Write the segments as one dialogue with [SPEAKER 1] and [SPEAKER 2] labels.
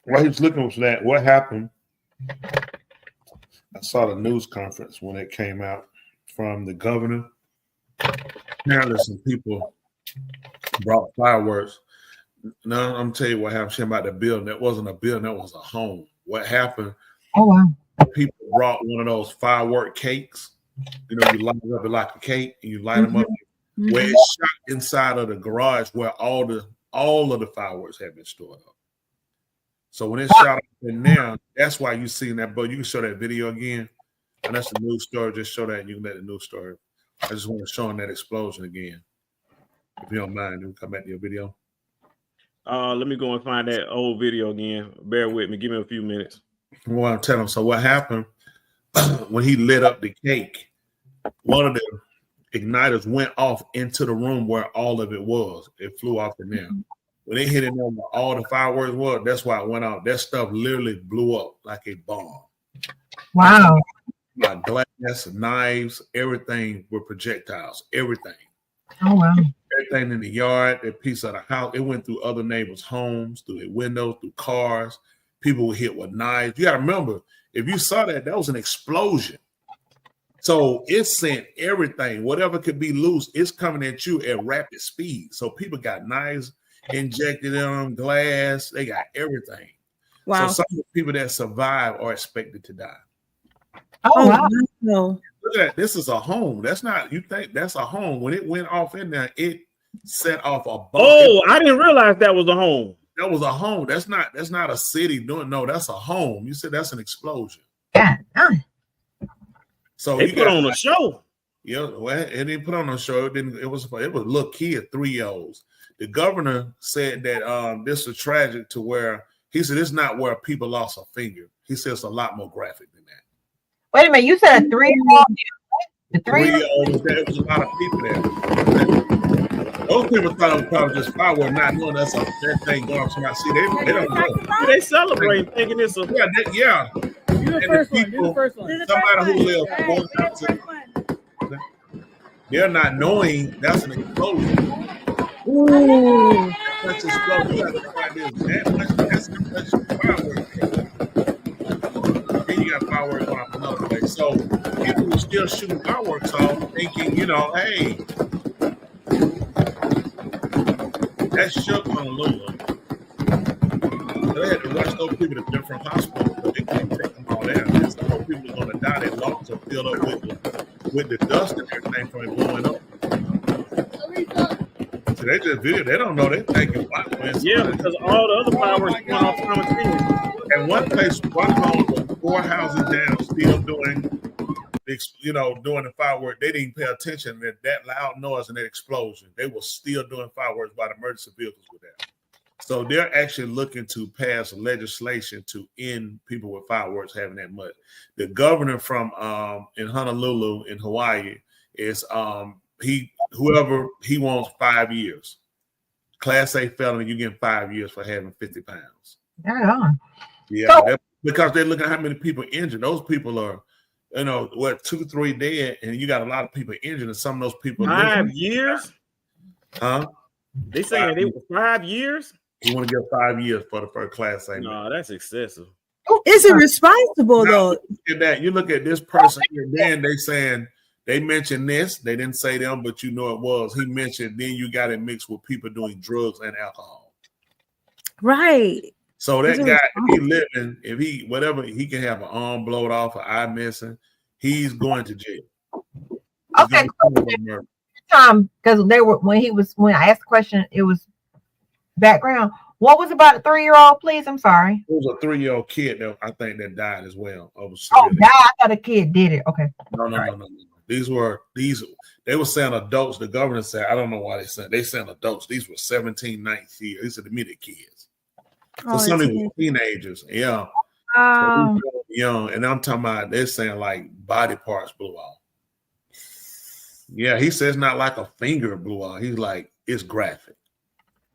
[SPEAKER 1] while he was looking for that, what happened? I saw the news conference when it came out from the governor. Apparently, some people brought fireworks. No, I'm tell you what happened. Shit about the building. That wasn't a building. That was a home. What happened?
[SPEAKER 2] Oh wow!
[SPEAKER 1] People brought one of those firework cakes. You know, you light it up like a cake, and you light them up. Where it shot inside of the garage, where all of the fireworks had been stored up. So when it shot up in there, that's why you seen that. But you can show that video again, and that's the news story. Just show that, and you can let the news story. I just want to show them that explosion again. If you don't mind, we'll come back to your video.
[SPEAKER 3] Let me go and find that old video again. Bear with me. Give me a few minutes.
[SPEAKER 1] Well, I'll tell him. So what happened when he lit up the cake? One of the igniters went off into the room where all of it was. It flew off in there. When it hit in there where all the fireworks were, that's why it went off. That stuff literally blew up like a bomb.
[SPEAKER 2] Wow.
[SPEAKER 1] Like glass, knives, everything were projectiles. Everything.
[SPEAKER 2] Oh wow.
[SPEAKER 1] Everything in the yard, that piece of the house, it went through other neighbors' homes, through their windows, through cars. People were hit with knives. You got to remember, if you saw that, that was an explosion. So it sent everything, whatever could be loose, it's coming at you at rapid speed. So people got knives injected in them, glass, they got everything. Wow. So some of the people that survive are expected to die.
[SPEAKER 2] Oh, wow.
[SPEAKER 1] Look at that. This is a home. That's not, you think that's a home. When it went off in there, it set off a bomb.
[SPEAKER 3] Oh, I didn't realize that was a home.
[SPEAKER 1] That was a home. That's not a city doing, no, that's a home. You said that's an explosion.
[SPEAKER 2] Yeah.
[SPEAKER 1] So
[SPEAKER 3] they put on a show.
[SPEAKER 1] Yeah, well, it didn't put on a show. It was little kid, 3-year-olds. The governor said that this was tragic to where he said it's not where people lost a finger. He said it's a lot more graphic than that.
[SPEAKER 2] Wait a minute, you said a 3-year-old?
[SPEAKER 1] The 3-year-old, there was a lot of people there. Those people thought it was probably just fireworks, not knowing that's that thing going to see. They don't know.
[SPEAKER 3] They celebrate thinking it's a
[SPEAKER 1] yeah.
[SPEAKER 4] Do the first one. Do the first one.
[SPEAKER 1] Somebody who lives they're not knowing that's an explosion.
[SPEAKER 2] Ooh.
[SPEAKER 1] That's explosion. That's fireworks. Then you got fireworks off another place. So people were still shooting fireworks off, thinking, you know, hey, that shook Honolulu. They had to rush those people to different hospitals, but they couldn't take them all there. Those people are going to die. Their lungs are filled up with the dust and everything from it blowing up. So they just video. They don't know. They thinking, wow.
[SPEAKER 3] Yeah, because all the other fireworks went off simultaneously.
[SPEAKER 1] And one place, one home was 4 houses down, still doing the fireworks. They didn't pay attention to that loud noise and that explosion. They were still doing fireworks while the emergency vehicles were there. So they're actually looking to pass legislation to end people with fireworks having that much. The governor from in Honolulu in Hawaii is whoever he wants 5 years. Class A felony, you get 5 years for having 50 pounds. Yeah, because they're looking at how many people injured. Those people are, 2, 3 dead, and you got a lot of people injured, and some of those people
[SPEAKER 3] 5 years.
[SPEAKER 1] Huh?
[SPEAKER 3] They saying they were 5 years.
[SPEAKER 1] You want to get 5 years for the first Class A?
[SPEAKER 3] No, that's excessive.
[SPEAKER 5] Is it responsible though?
[SPEAKER 1] Look at that. You look at this person here. Then they saying they mentioned this. They didn't say them, but you know it was. He mentioned. Then you got it mixed with people doing drugs and alcohol.
[SPEAKER 5] Right.
[SPEAKER 1] So that guy, if he living, he can have an arm blowed off, an eye missing. He's going to jail.
[SPEAKER 2] Okay. Because when I asked the question, it was background. What was about a 3-year-old, please? I'm sorry.
[SPEAKER 1] It was a 3-year-old kid that I think that died as well.
[SPEAKER 2] Died? I thought a kid did it. Okay.
[SPEAKER 1] No. They were saying adults. The governor said, I don't know why they saying adults. These were 17, 19 years. These are the immediate kids. So some of them were teenagers. Yeah. So young. And I'm talking about, they're saying like body parts blew off. Yeah, he says not like a finger blew off. He's like, it's graphic.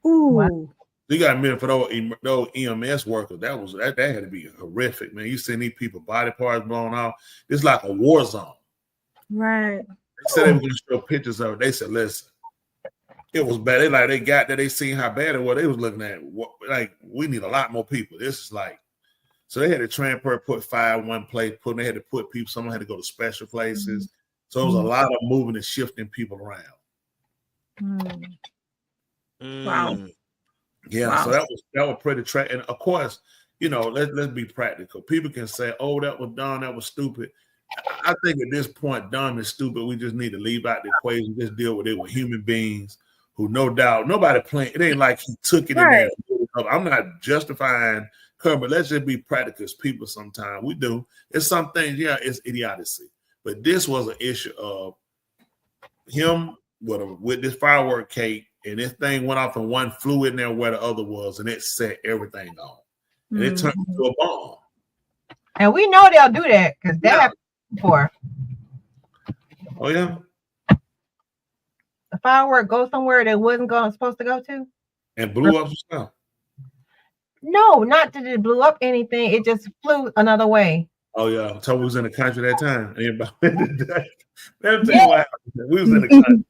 [SPEAKER 5] Ooh.
[SPEAKER 2] Wow.
[SPEAKER 1] You got a minute for those EMS workers. That had to be horrific, man. You seeing these people body parts blown off. It's like a war zone.
[SPEAKER 5] Right.
[SPEAKER 1] They said they were going to show pictures of it. They said, listen, It was bad. They got that. They seen how bad it was. They was looking at like we need a lot more people. This is like, so they had to transfer, put 5 one place, they had to put people. Someone had to go to special places. So it was a lot of moving and shifting people around.
[SPEAKER 5] Wow.
[SPEAKER 1] Yeah,
[SPEAKER 5] Wow.
[SPEAKER 1] so that was pretty track. And of course, let's be practical. People can say, "Oh, that was dumb. That was stupid." I think at this point, dumb and stupid. We just need to leave out the equation. Just deal with it with human beings who, no doubt, nobody playing. It ain't like he took it in there. I'm not justifying Kerr, but let's just be practical as people. Sometimes we do. It's some things. Yeah, it's idiocy. But this was an issue of him with this firework cake. And this thing went off and one flew in there where the other was, and it set everything off. And it turned into a bomb.
[SPEAKER 2] And we know they'll do that because that happened before.
[SPEAKER 1] Oh, yeah?
[SPEAKER 2] The firework goes somewhere that wasn't supposed to go to?
[SPEAKER 1] And blew up some stuff.
[SPEAKER 2] No, not that it blew up anything. It just flew another way.
[SPEAKER 1] Oh, yeah. So we was in the country that time. Let me tell you what happened. We was in the country.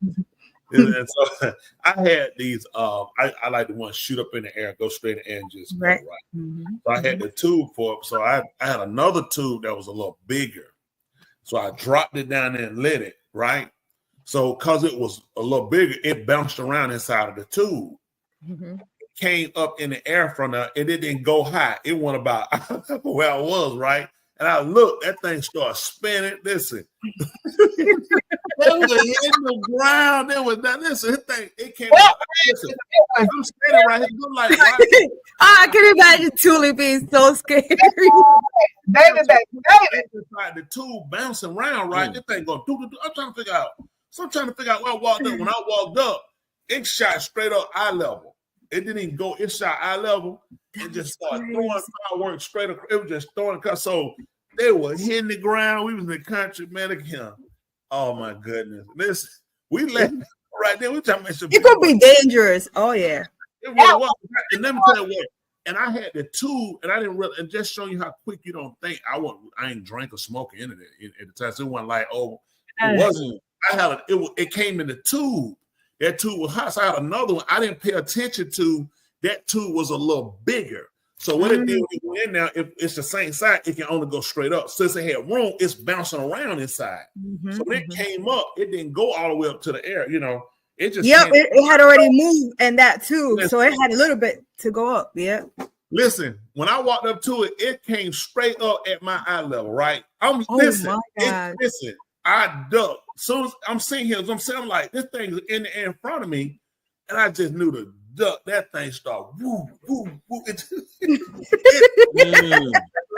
[SPEAKER 1] And so I had these. I like the ones shoot up in the air, go straight in the air, and just go right. So I had the tube for it. So I had another tube that was a little bigger. So I dropped it down there and lit it, right? So because it was a little bigger, it bounced around inside of the tube. It came up in the air from there, and it didn't go high. It went about where I was, right? And I looked, that thing started spinning. Listen. It was hitting the ground. It was that. Listen, this thing, it came out. Listen, I'm standing right here. I'm like, right?
[SPEAKER 5] I can imagine Thule being so scared.
[SPEAKER 2] Baby.
[SPEAKER 1] The tube bouncing around, right? This thing going, I'm trying to figure out. So I'm trying to figure out where I walked up. When I walked up, it shot straight up eye level. It didn't even go, it shot eye level. It just started throwing fireworks straight across. It was just throwing. So they were hitting the ground. We was in the country, man. Again. Oh my goodness! Listen, we let right there. We talking about
[SPEAKER 5] it could be dangerous. Oh yeah,
[SPEAKER 1] it really was. And let me tell you what. And I had the tube, and I didn't really. And just showing you how quick you don't think. I ain't drank or smoke into it at the time. So it wasn't like it wasn't. I had it came in the tube. That tube was hot. So I had another one. I didn't pay attention to. That tube was a little bigger. So what it did when it went in there, if it's the same side, it can only go straight up. Since it had room, it's bouncing around inside. So when it came up, it didn't go all the way up to the air. It just
[SPEAKER 5] it had already moved and that too. So it had a little bit to go up. Yeah.
[SPEAKER 1] Listen, when I walked up to it, it came straight up at my eye level, right? Listen, I ducked. Soon as I'm sitting here, I'm like, this thing's in the air in front of me, and I just knew to duck. That thing started woo, woo, woo.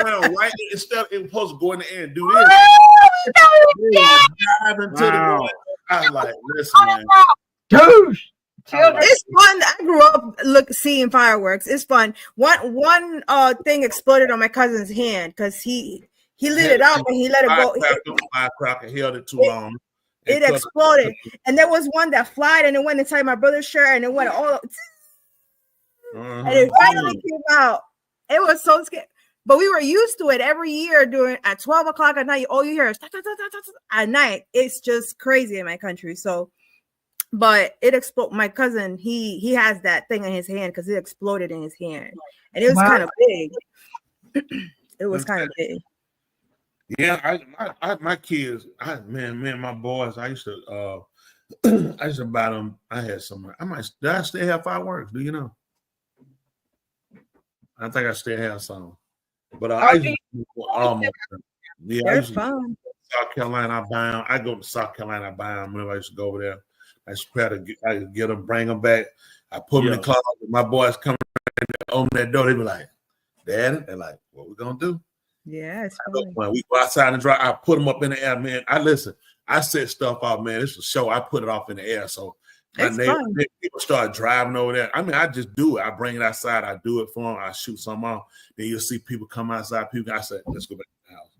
[SPEAKER 1] Right? Instead, it was supposed to go in the air and do this. I was like, listen, man.
[SPEAKER 2] Dude.
[SPEAKER 5] It's fun. I grew up seeing fireworks. It's fun. One thing exploded on my cousin's hand because he lit it up and he let it go.
[SPEAKER 1] Firecracker held it too long.
[SPEAKER 5] It exploded, and there was one that flied and it went inside my brother's shirt and it went all. And it finally came out. It was so scary, but we were used to it every year at 12 o'clock at night. All you hear is at night. It's just crazy in my country. So, but it exploded. My cousin, he has that thing in his hand because it exploded in his hand, and it was kind of big. It was kind of big.
[SPEAKER 1] Yeah, my kids, my boys. I used to buy them. I had some. Did I still have fireworks? Do you know? I think I still have some, but I used to almost. Yeah,
[SPEAKER 5] they're fun.
[SPEAKER 1] South Carolina, I buy them. I go to South Carolina, I buy them. Whenever I used to go over there, I used to get them, bring them back. I put them in the closet. My boys come and open that door. They be like, "Dad," they're like, "What we gonna do?"
[SPEAKER 5] Yeah, it's
[SPEAKER 1] when we go outside and drive, I put them up in the air, man. I set stuff out, man. It's a show. I put it off in the air. So people start driving over there. I just do it. I bring it outside. I do it for them. I shoot some off. Then you'll see people come outside. I said, let's go back to the house.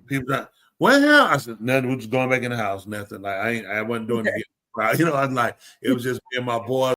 [SPEAKER 1] People like, well, I said, nothing. We're just going back in the house. Nothing. Like I wasn't doing it. I was like, it was just me and my boys.